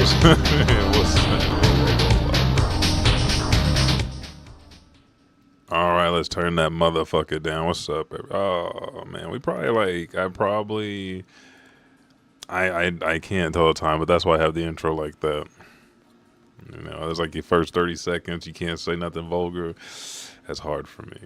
What's all right, let's turn that motherfucker down. What's up, oh man, I can't tell the time, but that's why I have the intro like that. You know, it's like your first 30 seconds, you can't say nothing vulgar. That's hard for me.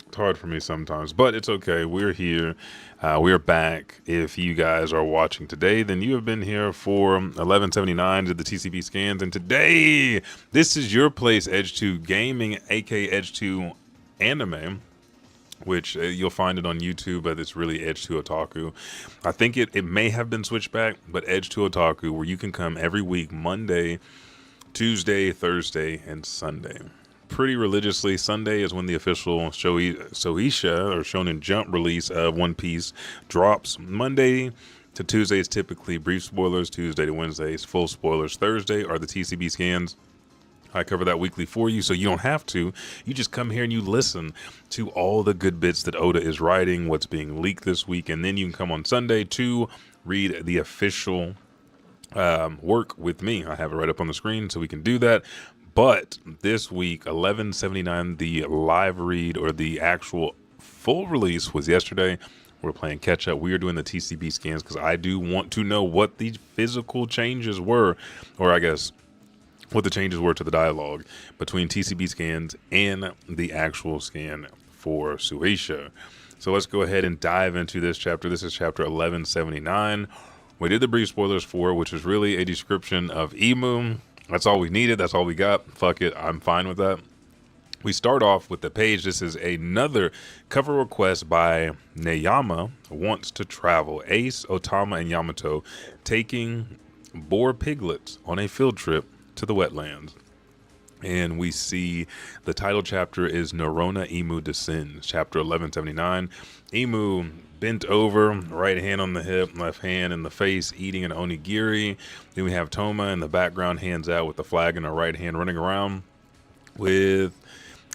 It's hard for me sometimes, but it's okay. We're here. We're back. If you guys are watching today, then you have been here for 1179 to the Tcbscans, and today this is your place, Edge 2 Gaming, aka Edge 2 Anime, which you'll find it on YouTube, but it's really Edge 2 Otaku. I think it may have been switched back, but Edge 2 Otaku, where you can come every week, Monday, Tuesday, Thursday, and Sunday. Pretty religiously. Sunday is when the official Soisha or Shonen Jump release of One Piece drops. Monday to Tuesday is typically brief spoilers. Tuesday to Wednesday is full spoilers. Thursday are the Tcbscans. I cover that weekly for you, so you don't have to. You just come here and you listen to all the good bits that Oda is writing, what's being leaked this week, and then you can come on Sunday to read the official work with me. I have it right up on the screen, so we can do that. But this week, 1179, the live read or the actual full release was yesterday. We're playing catch up. We are doing the Tcbscans because I do want to know what the physical changes were, or I guess what the changes were to the dialogue between Tcbscans and the actual scan for Suisha. So let's go ahead and dive into this chapter. This is chapter 1179. We did the brief spoilers for, which is really a description of Emu. That's all we needed. That's all we got. Fuck it. I'm fine with that. We start off with the page. This is another cover request by Neyama Wants to Travel. Ace, Otama, and Yamato taking boar piglets on a field trip to the wetlands. And we see the title chapter is Norona Emu Descends, chapter 1179. Emu bent over, right hand on the hip, left hand in the face, eating an onigiri. Then we have Toma in the background, hands out with the flag in her right hand, running around with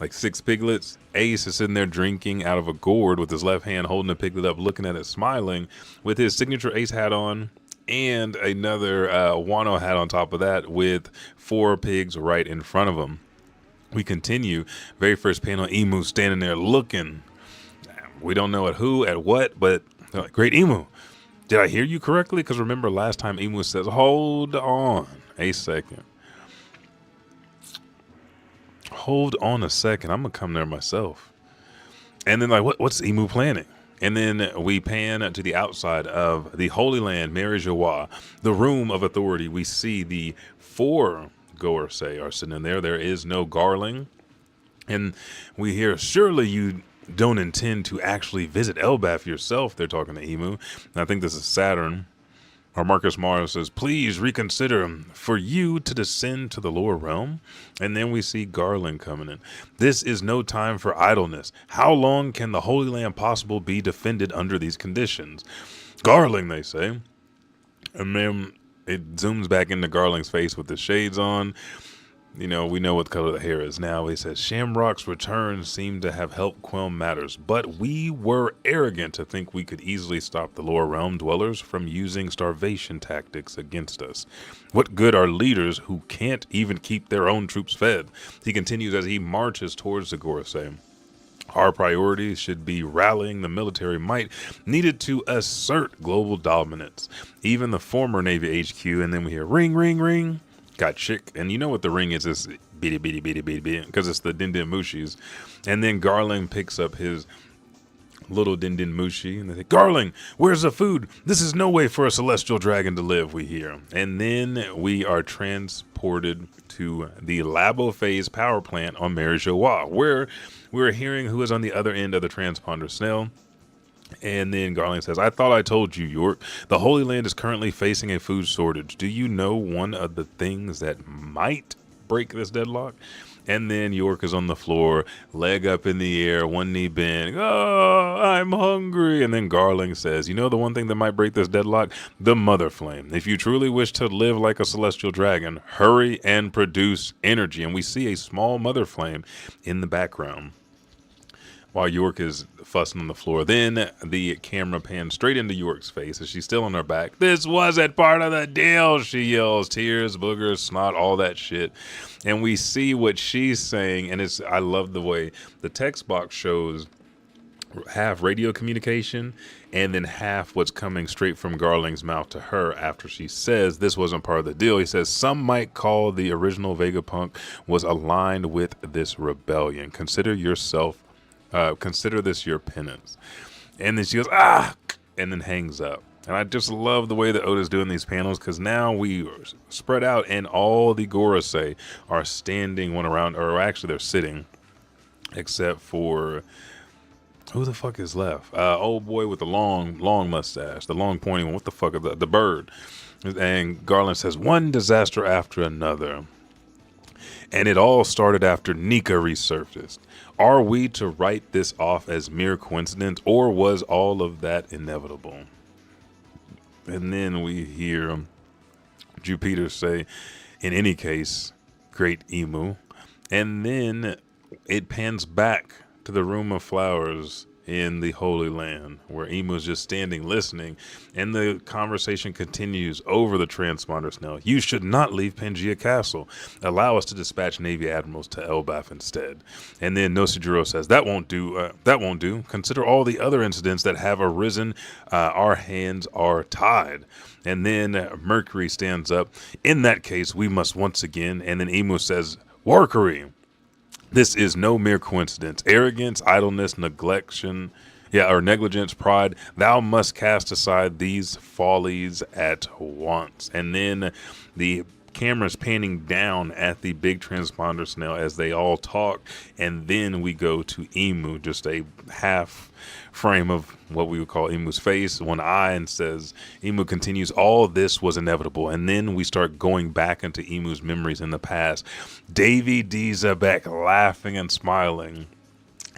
like 6 piglets. Ace is sitting there drinking out of a gourd with his left hand, holding the piglet up, looking at it, smiling, with his signature Ace hat on, and another Wano hat on top of that with 4 pigs right in front of him. We continue. Very first panel, Emu standing there looking. We don't know at who, at what, but they're like, great Emu. Did I hear you correctly? Because remember last time Emu says, hold on a second. Hold on a second. I'm going to come there myself. And then like, what's Emu planning? And then we pan to the outside of the Holy Land, Mary Joie, the room of authority. We see the 4 Gorosei are sitting in there. There is no Garling. And we hear, surely you don't intend to actually visit Elbaph yourself. They're talking to Emu. And I think this is Saturn. Or Marcus Mars says, please reconsider for you to descend to the lower realm. And then we see Garland coming in. This is no time for idleness. How long can the Holy Land possible be defended under these conditions? Garling, they say. And then it zooms back into Garling's face with the shades on. You know, we know what color the hair is now. He says, Shamrock's return seemed to have helped quell matters, but we were arrogant to think we could easily stop the lower realm dwellers from using starvation tactics against us. What good are leaders who can't even keep their own troops fed? He continues as he marches towards the Gorosei. Our priorities should be rallying the military might needed to assert global dominance. Even the former Navy HQ, and then we hear ring, ring, ring. Got chick, and you know what the ring is? It's bitty, bitty, bitty, bitty, bitty, because it's the Din Din Mushis. And then Garling picks up his little Din Din Mushi, and they say, Garling, where's the food? This is no way for a celestial dragon to live, we hear. And then we are transported to the Labo Phase power plant on Mary Joie, where we're hearing who is on the other end of the transponder Snell. And then Garland says, I thought I told you, York. The Holy Land is currently facing a food shortage. Do you know one of the things that might break this deadlock? And then York is on the floor, leg up in the air, one knee bent. Oh, I'm hungry. And then Garling says, you know the one thing that might break this deadlock? The mother flame. If you truly wish to live like a celestial dragon, hurry and produce energy. And we see a small mother flame in the background. while York is fussing on the floor. Then the camera pans straight into York's face as she's still on her back. "This wasn't part of the deal," she yells. Tears, boogers, snot, all that shit. And we see what she's saying, and I love the way the text box shows half radio communication and then half what's coming straight from Garling's mouth to her after she says this wasn't part of the deal. He says, "Some might call the original Vegapunk was aligned with this rebellion. Consider this your penance." And then she goes, "Ah," and then hangs up. And I just love the way that Oda's doing these panels, because now we spread out and all the Gorosei are standing one around, or actually they're sitting, except for who the fuck is left? Old boy with the long mustache, the long pointy one. What the fuck is that? The bird. And Garland says, "One disaster after another. And it all started after Nika resurfaced. Are we to write this off as mere coincidence, or was all of that inevitable?" And then we hear Jupiter say, "In any case, great Emu." And then it pans back to the room of flowers in the Holy Land, where Emu's just standing listening, and the conversation continues over the transponders now. "You should not leave Pangea Castle. Allow us to dispatch Navy admirals to Elbaph instead." And then Nosujiro says, "That won't do. That won't do. Consider all the other incidents that have arisen. Our hands are tied." And then Mercury stands up. "In that case, we must once again." And then Emu says, "Workery. This is no mere coincidence. Arrogance, idleness, negligence, pride. Thou must cast aside these follies at once." And then the camera's panning down at the big transponder snail as they all talk. And then we go to Emu, just a half frame of what we would call Emu's face, one eye, and says, Emu continues, "All this was inevitable." And then we start going back into Emu's memories in the past. Davy D. Zebek laughing and smiling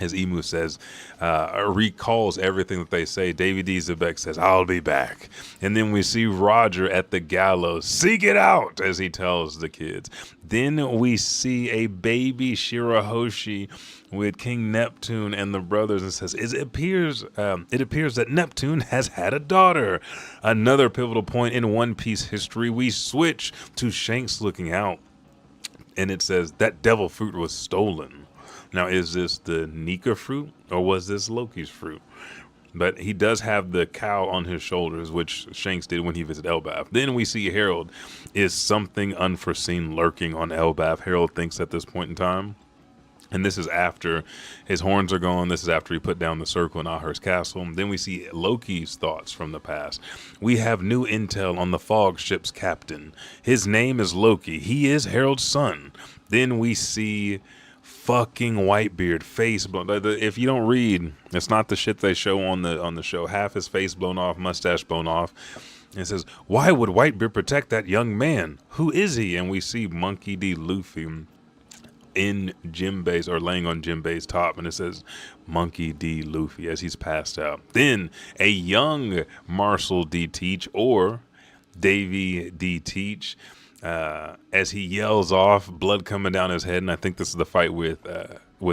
as Emu says, recalls everything that they say. Davy D. Zebek says, "I'll be back." And then we see Roger at the gallows. "Seek it out," as he tells the kids. Then we see a baby Shirahoshi with King Neptune and the brothers, and says, it appears that Neptune has had a daughter." Another pivotal point in One Piece history. We switch to Shanks looking out, and it says, "That devil fruit was stolen." Now, is this the Nika fruit, or was this Loki's fruit? But he does have the cow on his shoulders, which Shanks did when he visited Elbaph. Then we see Harold. Is something unforeseen lurking on Elbaph? Harold thinks at this point in time. And this is after his horns are gone. This is after he put down the circle in Ahur's castle. Then we see Loki's thoughts from the past. "We have new intel on the fog ship's captain. His name is Loki. He is Harold's son." Then we see fucking Whitebeard face blown. If you don't read, it's not the shit they show on the show. Half his face blown off, mustache blown off. And it says, "Why would Whitebeard protect that young man? Who is he?" And we see Monkey D. Luffy in Jinbei's, or laying on Jinbei's top, and it says Monkey D. Luffy as he's passed out. Then a young Marcel D. Teach, or Davy D. Teach, as he yells off, blood coming down his head, and I think this is the fight with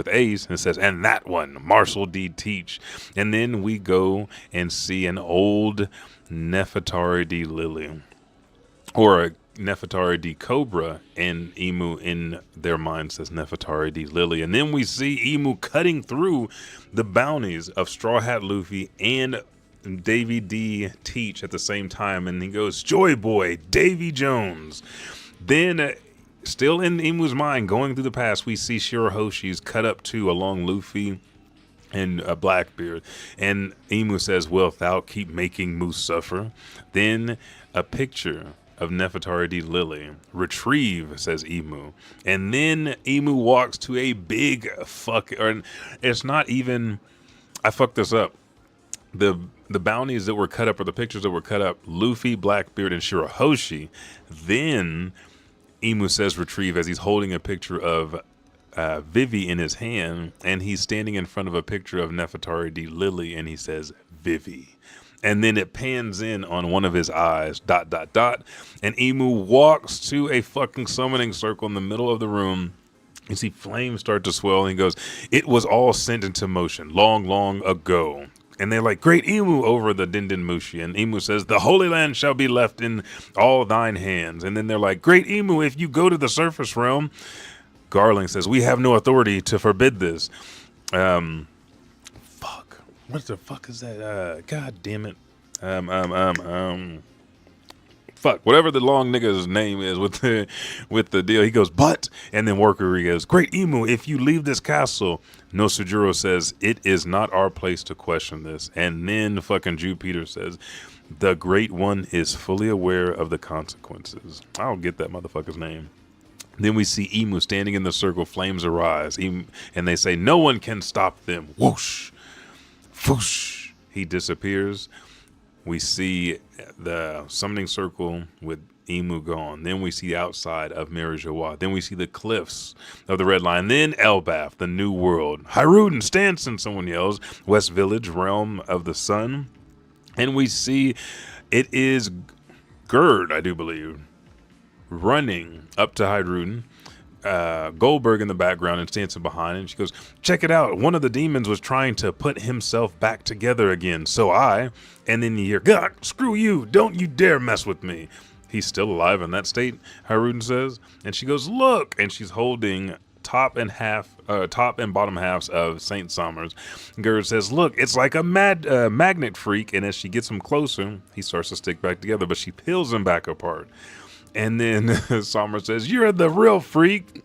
Ace, and it says, "And that one, Marcel D. Teach." And then we go and see an old Nefertari D. Lily, or a Nefertari D. Cobra, and Emu in their mind says Nefertari D. Lily. And then we see Emu cutting through the bounties of Straw Hat Luffy and Davy D. Teach at the same time, and he goes, "Joy Boy, Davy Jones." Then, still in Emu's mind, going through the past, we see Shirahoshi's cut up too along Luffy and Blackbeard. And Emu says, "Wilt thou keep making Moose suffer?" Then a picture of Nefertari D. Lily. "Retrieve," says Emu. And then Emu walks to a big or it's not even, I fucked this up. The bounties that were cut up, or the pictures that were cut up, Luffy, Blackbeard, and Shirahoshi. Then Emu says retrieve as he's holding a picture of Vivi in his hand, and he's standing in front of a picture of Nefertari D. Lily, and he says Vivi. And then it pans in on one of his eyes, ... And Emu walks to a fucking summoning circle in the middle of the room, You see flames start to swell, and he goes, "It was all sent into motion long, long ago." And they're like, "Great Emu," over the Dindin Mushi. And Emu says, "The Holy Land shall be left in all thine hands." And then they're like, "Great Emu, if you go to the surface realm." Garling says, "We have no authority to forbid this." Fuck. What the fuck is that? God damn it. Fuck, whatever the long nigga's name is with the deal. He goes, "But," and then Worker, he goes, "Great Emu, if you leave this castle." Nosujuro says, "It is not our place to question this." And then fucking Jupiter says, "The Great One is fully aware of the consequences." I don't get that motherfucker's name. Then we see Emu standing in the circle, flames arise, and they say, "No one can stop them." Whoosh, whoosh, he disappears. We see the summoning circle with Emu gone. Then we see outside of Mirajoa. Then we see the cliffs of the Red Line. Then Elbaph, the New World. Hyruden, Stanson, someone yells. West Village, Realm of the Sun. And we see it is Gerd, I do believe, running up to Hyruden. Goldberg in the background and Stanson behind, and she goes, "Check it out. One of the demons was trying to put himself back together again. So I," and then you hear, "God, screw you. Don't you dare mess with me." He's still alive in that state, Hyruden says. And she goes, "Look," and she's holding top and bottom halves of Saint Somers. Gerd says, "Look, it's like a magnet freak." And as she gets him closer, he starts to stick back together, but she peels him back apart. And then Somers says, "You're the real freak,"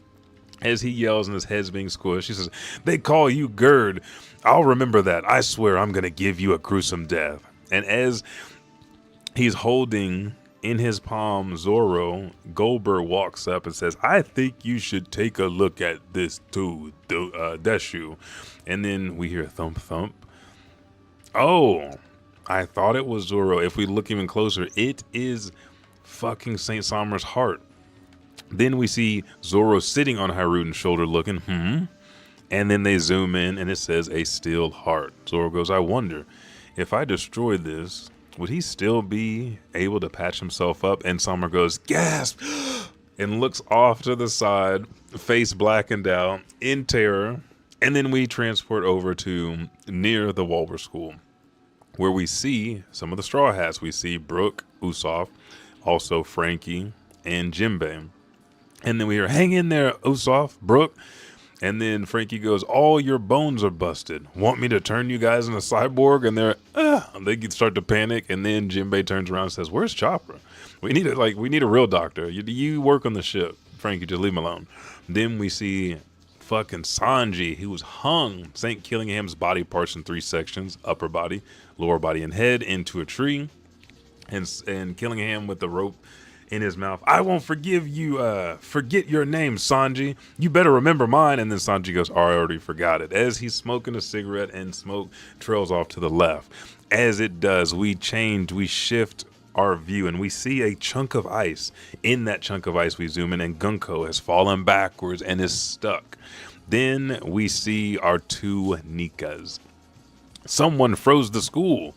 as he yells and his head's being squished. She says, "They call you Gerd. I'll remember that. I swear I'm going to give you a gruesome death." And as he's holding in his palm Zoro, Goldberg walks up and says, "I think you should take a look at this too, Deshu." And then we hear thump thump. Oh, I thought it was Zoro. If we look even closer, it is fucking Saint Somers' heart. Then we see Zoro sitting on Hyruden's shoulder looking, and then they zoom in and it says a still heart. Zoro goes, "I wonder if I destroy this, would he still be able to patch himself up?" And Somers goes, "Gasp," and looks off to the side, face blackened out in terror. And then we transport over to near the Walber School, where we see some of the Straw Hats. We see Brooke, Usopp, also Frankie and Jinbei. And then we hear, "Hang in there, Usopp, Brooke." And then Frankie goes, "All your bones are busted. Want me to turn you guys into cyborg?" And they start to panic. And then Jinbei turns around and says, "Where's Chopper? We need a real doctor. You work on the ship. Frankie, just leave him alone." Then we see fucking Sanji, who was hung, St. Killingham's body parts in 3 sections, upper body, lower body, and head, into a tree. And Killingham with the rope in his mouth. "I won't forgive you. Forget your name, Sanji. You better remember mine." And then Sanji goes, "Oh, I already forgot it." As he's smoking a cigarette and smoke trails off to the left. As it does, we shift our view and we see a chunk of ice. In that chunk of ice, we zoom in and Gunko has fallen backwards and is stuck. Then we see our 2 Nikas. Someone froze the school.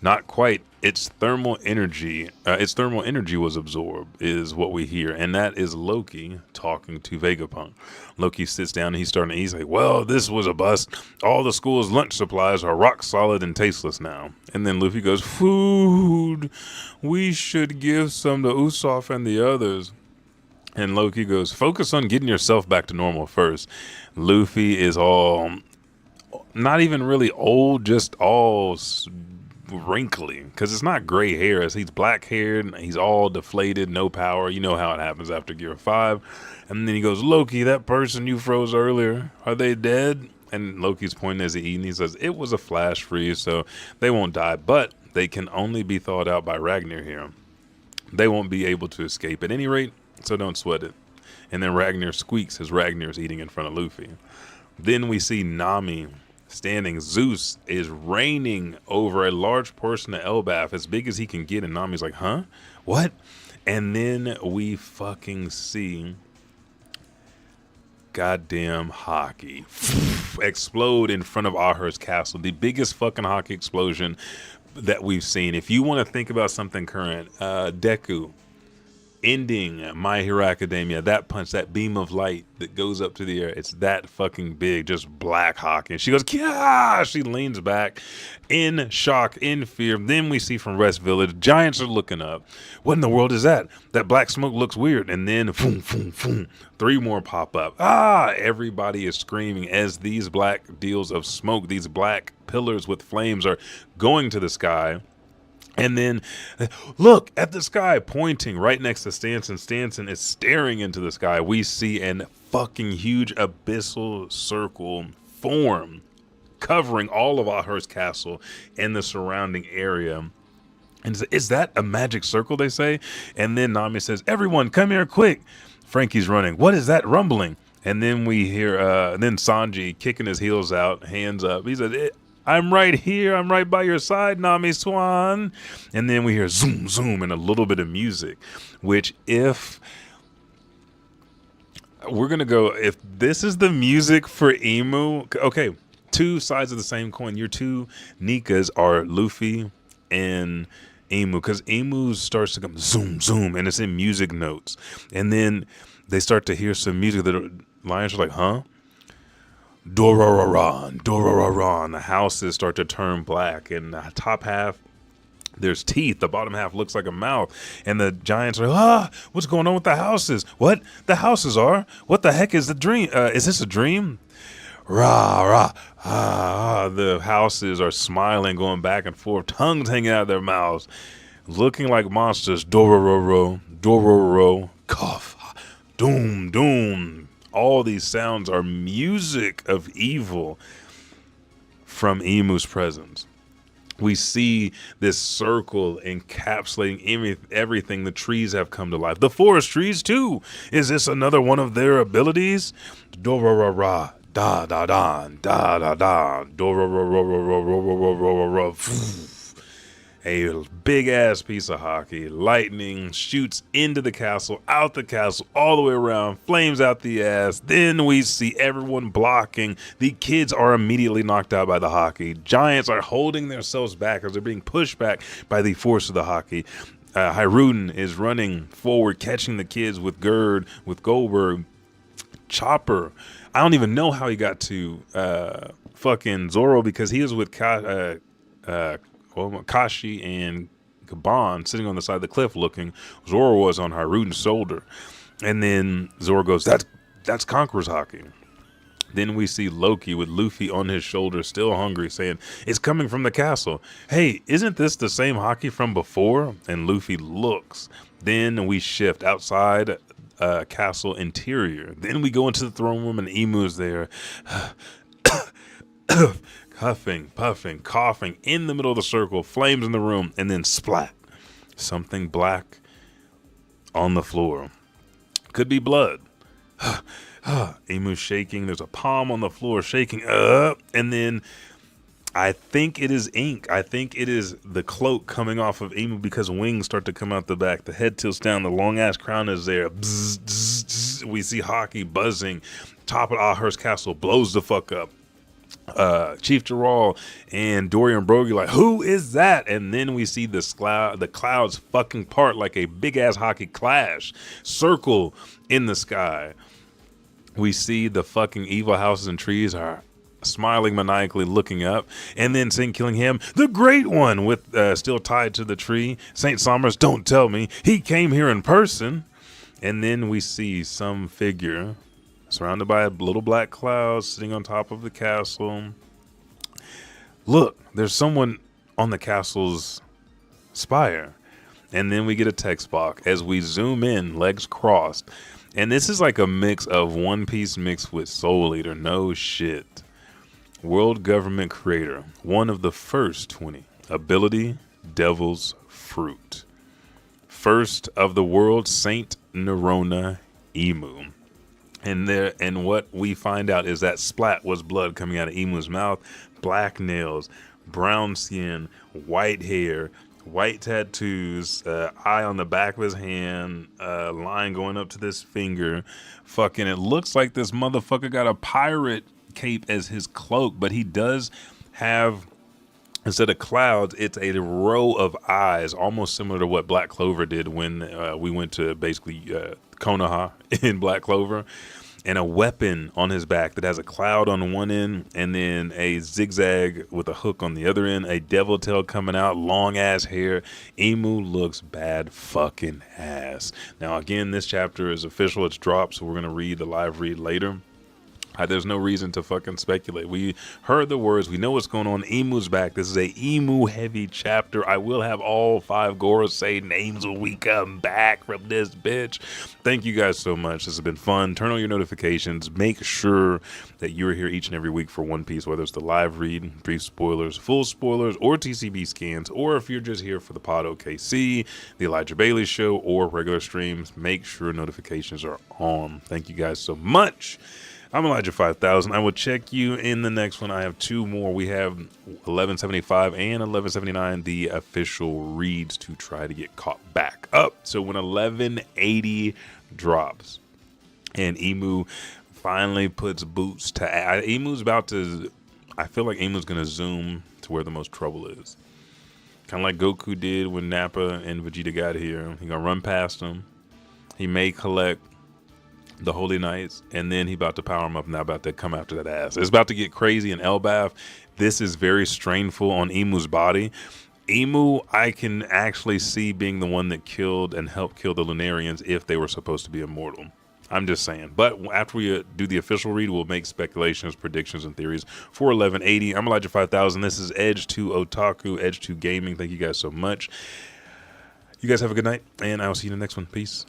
Not quite. Its thermal energy was absorbed, is what we hear. And that is Loki talking to Vegapunk. Loki sits down and he's like, "Well, this was a bust. All the school's lunch supplies are rock solid and tasteless now." And then Luffy goes, "Food. We should give some to Usopp and the others." And Loki goes, "Focus on getting yourself back to normal first." Luffy is all, not even really old, just all wrinkly, because it's not gray hair, as he's black haired, he's all deflated, no power. You know how it happens after Gear 5. And then he goes, "Loki, that person you froze earlier, are they dead?" And Loki's pointing as he eats, and he says, "It was a flash freeze, so they won't die, but they can only be thawed out by Ragnar here. They won't be able to escape at any rate, so don't sweat it." And then Ragnar squeaks as Ragnar's eating in front of Luffy. Then we see Nami standing. Zeus is reigning over a large portion of Elbaph, as big as he can get, and Nami's like, "Huh? What?" And then we fucking see goddamn HAKI explode in front of Ahur's castle. The biggest fucking HAKI explosion that we've seen. If you want to think about something current, Deku ending My Hero Academia. That punch, that beam of light that goes up to the air, it's that fucking big, just black Hawk. And she goes, Kya! She leans back in shock, in fear. Then we see from Rest Village, giants are looking up. What in the world is that? That black smoke looks weird. And then, boom, boom, boom, 3 more pop up. Everybody is screaming as these black deals of smoke, these black pillars with flames are going to the sky. And then, look at the sky, pointing right next to Stanson. Stanson is staring into the sky. We see an fucking huge abyssal circle form, covering all of Ahur's castle and the surrounding area. And is that a magic circle, they say? And then Nami says, everyone, come here quick. Frankie's running. What is that rumbling? And then we hear, then Sanji kicking his heels out, hands up. He said, I'm right here. I'm right by your side, Nami Swan. And then we hear zoom, zoom, and a little bit of music, which if we're going to go, if this is the music for Emu, okay, 2 sides of the same coin. Your 2 Nikas are Luffy and Emu, because Emu starts to come zoom, zoom, and it's in music notes. And then they start to hear some music that lions are like, huh? Dororaron, Dororaron. The houses start to turn black, and the top half, there's teeth. The bottom half looks like a mouth, and the giants are, what's going on with the houses? What? The houses are? What the heck is the dream? Is this a dream? Rah, rah, the houses are smiling, going back and forth, tongues hanging out of their mouths, looking like monsters. Dororo, Dororo, cough, doom, doom. All these sounds are music of evil from Emu's presence. We see this circle encapsulating everything. The trees have come to life. The forest trees too. Is this another one of their abilities? Dororara, da da da, da da da, dororara. A big ass piece of Haki, lightning shoots into the castle, out the castle, all the way around, flames out the ass. Then we see everyone blocking. The kids are immediately knocked out by the Haki. Giants are holding themselves back as they're being pushed back by the force of the Haki. Hiruden is running forward, catching the kids with Gerd, with Goldberg. Chopper, I don't even know how he got to fucking Zoro, because he was with Kashi and Kaban sitting on the side of the cliff looking. Zoro was on Hiruden's shoulder. And then Zoro goes, that's Conqueror's Haki. Then we see Loki with Luffy on his shoulder, still hungry, saying, it's coming from the castle. Hey, isn't this the same Haki from before? And Luffy looks. Then we shift outside castle interior. Then we go into the throne room and Emu's there. Huffing, puffing, coughing in the middle of the circle, flames in the room, and then splat. Something black on the floor. Could be blood. Emu's shaking. There's a palm on the floor shaking. And then I think it is ink. I think it is the cloak coming off of Emu, because wings start to come out the back. The head tilts down. The long ass crown is there. Bzz, bzz, bzz. We see Haki buzzing. Top of Ahur's castle blows the fuck up. Chief Gerald and Dorian Broggie like, who is that? And then we see the clouds fucking part like a big ass Haki clash, circle in the sky. We see the fucking evil houses and trees are smiling maniacally, looking up, and then Saint Killingham, the Great One, with still tied to the tree. Saint Somers, don't tell me he came here in person. And then we see some figure surrounded by a little black cloud sitting on top of the castle. Look, there's someone on the castle's spire. And then we get a text box as we zoom in, legs crossed. And this is like a mix of One Piece mixed with Soul Eater. No shit. World Government Creator. One of the first 20. Ability, Devil's Fruit. First of the world, Saint Nerona Emu. And what we find out is that splat was blood coming out of Emu's mouth, black nails, brown skin, white hair, white tattoos, eye on the back of his hand, line going up to this finger. Fucking, it looks like this motherfucker got a pirate cape as his cloak, but he does have Instead of clouds, it's a row of eyes, almost similar to what Black Clover did when we went to basically Konoha in Black Clover. And a weapon on his back that has a cloud on one end and then a zigzag with a hook on the other end, a devil tail coming out, long ass hair. Emu looks bad fucking ass. Now, again, this chapter is official. It's dropped, so we're going to read the live read later. There's no reason to fucking speculate. We heard the words. We know what's going on. Emu's back. This is a emu heavy chapter. I will have all 5 Goras say names when we come back from this bitch. Thank you guys so much. This has been fun. Turn on your notifications. Make sure that you're here each and every week for One Piece, whether it's the live read, brief spoilers, full spoilers, or TCB scans, or if you're just here for the Pod OKC, the Elijah Bailey Show, or regular streams. Make sure notifications are on. Thank you guys so much. I'm Elijah 5000. I will check you in the next one. I have 2 more. We have 1175 and 1179, the official reads, to try to get caught back up. So when 1180 drops and Emu finally puts boots to Emu's about to, I feel like Emu's going to zoom to where the most trouble is. Kind of like Goku did when Nappa and Vegeta got here. He going to run past him. He may collect the Holy Knights, and then he about to power him up, and now about to come after that ass. It's about to get crazy in Elbaph. This is very strainful on Emu's body. Emu, I can actually see being the one that killed and helped kill the Lunarians if they were supposed to be immortal. I'm just saying. But after we do the official read, we'll make speculations, predictions, and theories for 1180. I'm Elijah 5000. This is Edge 2 Otaku, Edge 2 Gaming. Thank you guys so much. You guys have a good night, and I will see you in the next one. Peace.